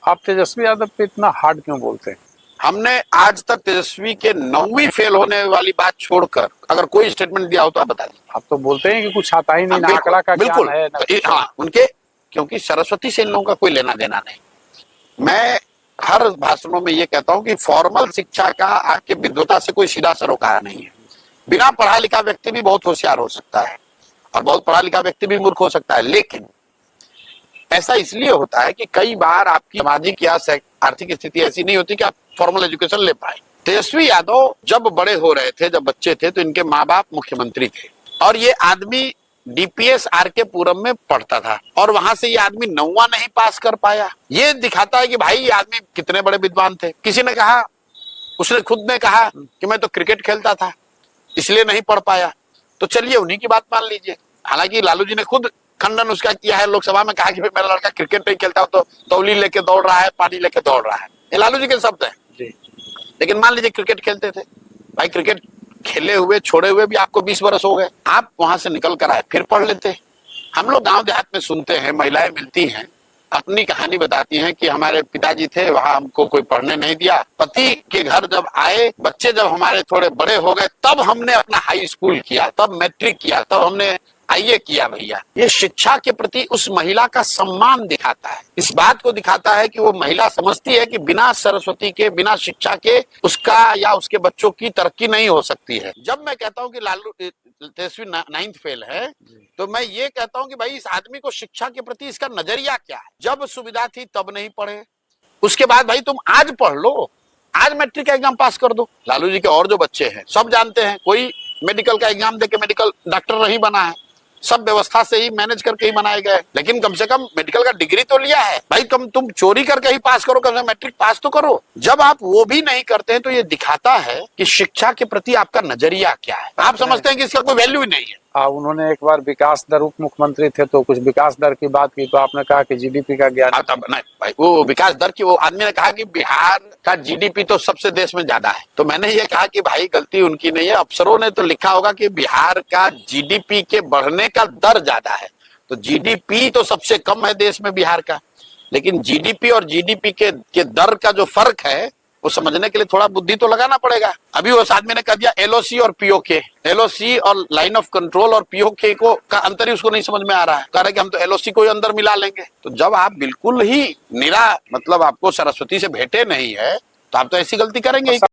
आप तेजस्वी यादव पे इतना हार्ड क्यों बोलते हैं? हमने आज तक तेजस्वी के 9वीं फेल होने वाली बात छोड़कर अगर कोई स्टेटमेंट दिया हो तो आप बता दीजिए। आप तो बोलते हैं कि कुछ आता ही नहीं, ना बिल्कुल, आंकड़ा का बिल्कुल। ज्ञान है ना कुछ। हाँ, उनके क्योंकि सरस्वती से इन लोगों का कोई लेना देना नहीं। मैं हर भाषणों में ये कहता हूं कि फॉर्मल शिक्षा का आपके विद्वता से कोई सीधा सरोकार नहीं है। बिना पढ़ा लिखा व्यक्ति भी बहुत होशियार हो सकता है और बहुत पढ़ा लिखा व्यक्ति भी मूर्ख हो सकता है, लेकिन ऐसा इसलिए होता है कि कई बार आपकी सामाजिक या आर्थिक स्थिति ऐसी नहीं होती कि आप फॉर्मल एजुकेशन ले पाए। तेजस्वी यादव जब बड़े हो रहे थे, जब बच्चे थे, तो इनके माँ बाप मुख्यमंत्री थे और ये आदमी डीपीएस आरके पुरम में पढ़ता था और वहां से ये आदमी 9वां नहीं पास कर पाया। ये दिखाता है कि भाई ये आदमी कितने बड़े विद्वान थे। किसी ने कहा, उसने खुद ने कहा कि मैं तो क्रिकेट खेलता था इसलिए नहीं पढ़ पाया, तो चलिए उन्हीं की बात मान लीजिए। हालांकि लालू जी ने खुद खंडन उसका किया है, लोकसभा में कहा कि मेरा लड़का क्रिकेट नहीं खेलता तो तौली लेके दौड़ रहा है, पानी लेके दौड़ रहा है। ये लालू जी के शब्द हैं। लेकिन मान लीजिए क्रिकेट खेलते थे, भाई क्रिकेट खेले हुए छोड़े हुए भी आपको 20 वर्ष हो गए, आप वहां से निकल कर आए, फिर पढ़ लेते। हम लोग गांव देहात में सुनते हैं, महिलाएं मिलती हैं, अपनी कहानी बताती हैं कि हमारे पिताजी थे, वहां हमको कोई पढ़ने नहीं दिया। पति के घर जब आए, बच्चे जब हमारे थोड़े बड़े हो गए, तब हमने अपना हाई स्कूल किया, तब मैट्रिक किया, तब हमने आइए किया। भैया, ये शिक्षा के प्रति उस महिला का सम्मान दिखाता है, इस बात को दिखाता है कि वो महिला समझती है कि बिना सरस्वती के, बिना शिक्षा के उसका या उसके बच्चों की तरक्की नहीं हो सकती है। जब मैं कहता हूँ कि लालू तेजस्वी 9th फेल है, तो मैं ये कहता हूँ कि भाई इस आदमी को शिक्षा के प्रति इसका नजरिया क्या है। जब सुविधा थी तब नहीं पढ़े, उसके बाद भाई तुम आज पढ़ लो, आज मैट्रिक का एग्जाम पास कर दो। लालू जी के और जो बच्चे हैं सब जानते हैं, कोई मेडिकल का एग्जाम देके मेडिकल डॉक्टर नहीं बना है, सब व्यवस्था से ही मैनेज करके ही बनाए गए, लेकिन कम से कम मेडिकल का डिग्री तो लिया है। भाई तुम चोरी करके ही पास करो, कम से कम मैट्रिक पास तो करो। जब आप वो भी नहीं करते हैं तो ये दिखाता है कि शिक्षा के प्रति आपका नजरिया क्या है। आप समझते हैं कि इसका कोई वैल्यू ही नहीं है। उन्होंने एक बार विकास दर, उप मुख्यमंत्री थे तो कुछ विकास दर की बात की, तो आपने कहा कि जीडीपी का ज्ञान। नहीं भाई, वो विकास दर की, वो आदमी ने कहा कि बिहार का जीडीपी तो सबसे देश में ज्यादा है, तो मैंने ये कहा कि भाई गलती उनकी नहीं है, अफसरों ने तो लिखा होगा कि बिहार का जीडीपी के बढ़ने का दर ज्यादा है, तो जीडीपी तो सबसे कम है देश में बिहार का, लेकिन जीडीपी और जीडीपी के दर का जो फर्क है वो समझने के लिए थोड़ा बुद्धि तो लगाना पड़ेगा। अभी उस आदमी ने कह दिया एलओसी और पीओके, एलओसी और लाइन ऑफ कंट्रोल और पीओके को का अंतर ही उसको नहीं समझ में आ रहा है। कह रहा है कि हम तो एलओसी को ही अंदर मिला लेंगे। तो जब आप बिल्कुल ही निरा, मतलब आपको सरस्वती से भेंटे नहीं है, तो आप तो ऐसी गलती करेंगे ही।